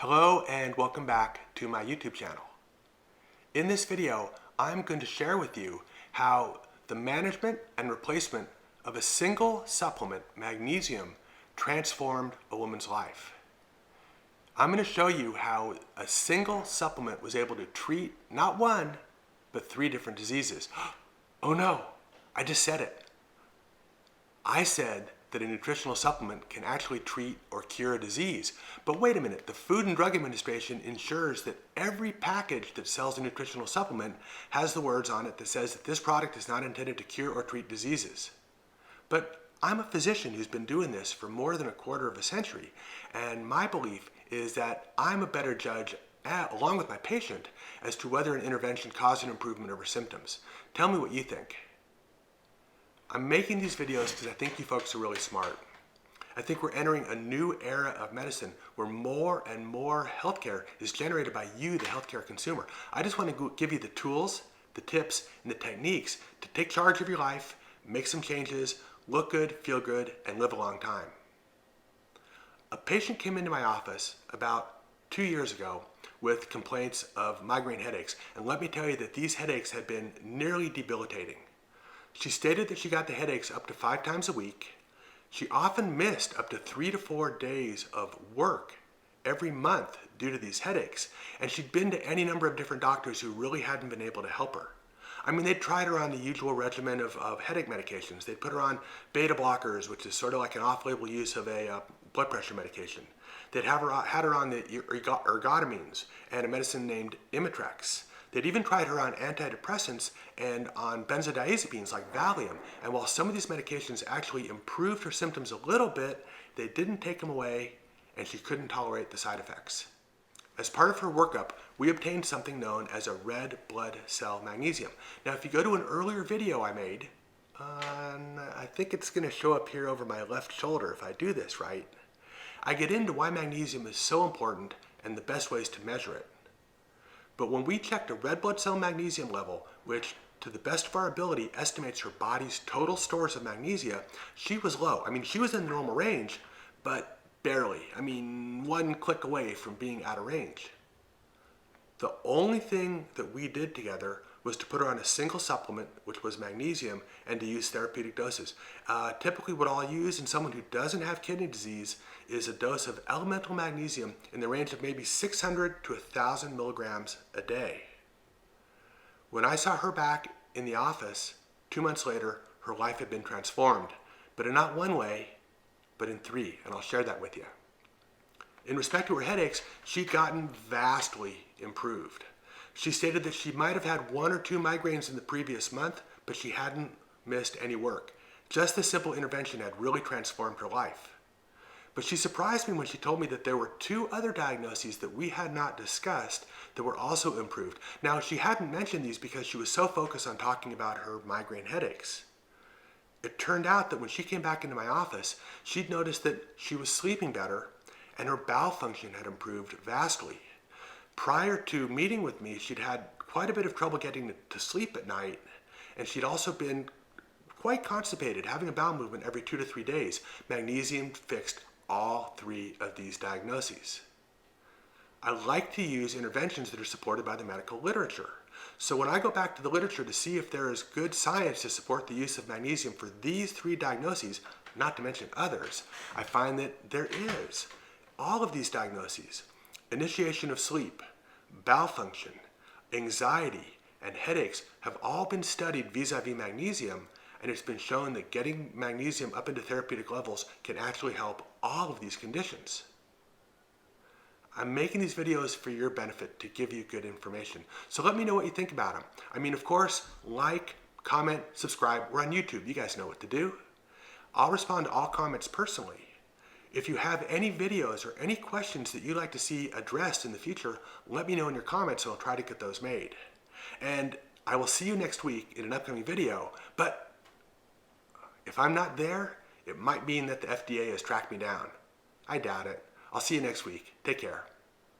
Hello and welcome back to my YouTube channel. In this video, I'm going to share with you how the management and replacement of a single supplement, magnesium, transformed a woman's life. I'm going to show you how a single supplement was able to treat not one, but 3 different diseases. Oh no, I just said it. I said that a nutritional supplement can actually treat or cure a disease. But wait a minute, the Food and Drug Administration ensures that every package that sells a nutritional supplement has the words on it that says that this product is not intended to cure or treat diseases. But I'm a physician who's been doing this for more than a quarter of a century, and my belief is that I'm a better judge, along with my patient, as to whether an intervention caused an improvement over symptoms. Tell me what you think. I'm making these videos because I think you folks are really smart. I think we're entering a new era of medicine where more and more healthcare is generated by you, the healthcare consumer. I just want to give you the tools, the tips, and the techniques to take charge of your life, make some changes, look good, feel good, and live a long time. A patient came into my office about 2 years ago with complaints of migraine headaches, and let me tell you that these headaches had been nearly debilitating. She stated that she got the headaches up to 5 times a week. She often missed up to 3 to 4 days of work every month due to these headaches. And she'd been to any number of different doctors who really hadn't been able to help her. I mean, they'd tried her on the usual regimen of headache medications. They'd put her on beta blockers, which is sort of like an off-label use of a blood pressure medication. They'd had her on the ergotamines and a medicine named Imitrex. They'd even tried her on antidepressants and on benzodiazepines like Valium. And while some of these medications actually improved her symptoms a little bit, they didn't take them away, and she couldn't tolerate the side effects. As part of her workup, we obtained something known as a red blood cell magnesium. Now, if you go to an earlier video I made, I think it's going to show up here over my left shoulder if I do this right, I get into why magnesium is so important and the best ways to measure it. But when we checked a red blood cell magnesium level, which to the best of our ability estimates her body's total stores of magnesia, she was low. I mean, she was in the normal range, but barely. I mean, 1 click away from being out of range. The only thing that we did together was to put her on a single supplement, which was magnesium, and to use therapeutic doses. Typically what I'll use in someone who doesn't have kidney disease is a dose of elemental magnesium in the range of maybe 600 to 1,000 milligrams a day. When I saw her back in the office 2 months later, her life had been transformed, but in not one way, but in 3, and I'll share that with you. In respect to her headaches, she'd gotten vastly improved. She stated that she might have had 1 or 2 migraines in the previous month, but she hadn't missed any work. Just this simple intervention had really transformed her life. But she surprised me when she told me that there were 2 other diagnoses that we had not discussed that were also improved. Now, she hadn't mentioned these because she was so focused on talking about her migraine headaches. It turned out that when she came back into my office, she'd noticed that she was sleeping better and her bowel function had improved vastly. Prior to meeting with me, she'd had quite a bit of trouble getting to sleep at night, and she'd also been quite constipated, having a bowel movement every 2 to 3 days. Magnesium fixed all 3 of these diagnoses. I like to use interventions that are supported by the medical literature. So when I go back to the literature to see if there is good science to support the use of magnesium for these 3 diagnoses, not to mention others, I find that there is. All of these diagnoses, initiation of sleep, bowel function, anxiety, and headaches have all been studied vis-a-vis magnesium, and it's been shown that getting magnesium up into therapeutic levels can actually help all of these conditions. I'm making these videos for your benefit to give you good information. So let me know what you think about them. I mean, of course, like, comment, subscribe. We're on YouTube. You guys know what to do. I'll respond to all comments personally. If you have any videos or any questions that you'd like to see addressed in the future, let me know in your comments and I'll try to get those made. And I will see you next week in an upcoming video, but if I'm not there, it might mean that the FDA has tracked me down. I doubt it. I'll see you next week. Take care.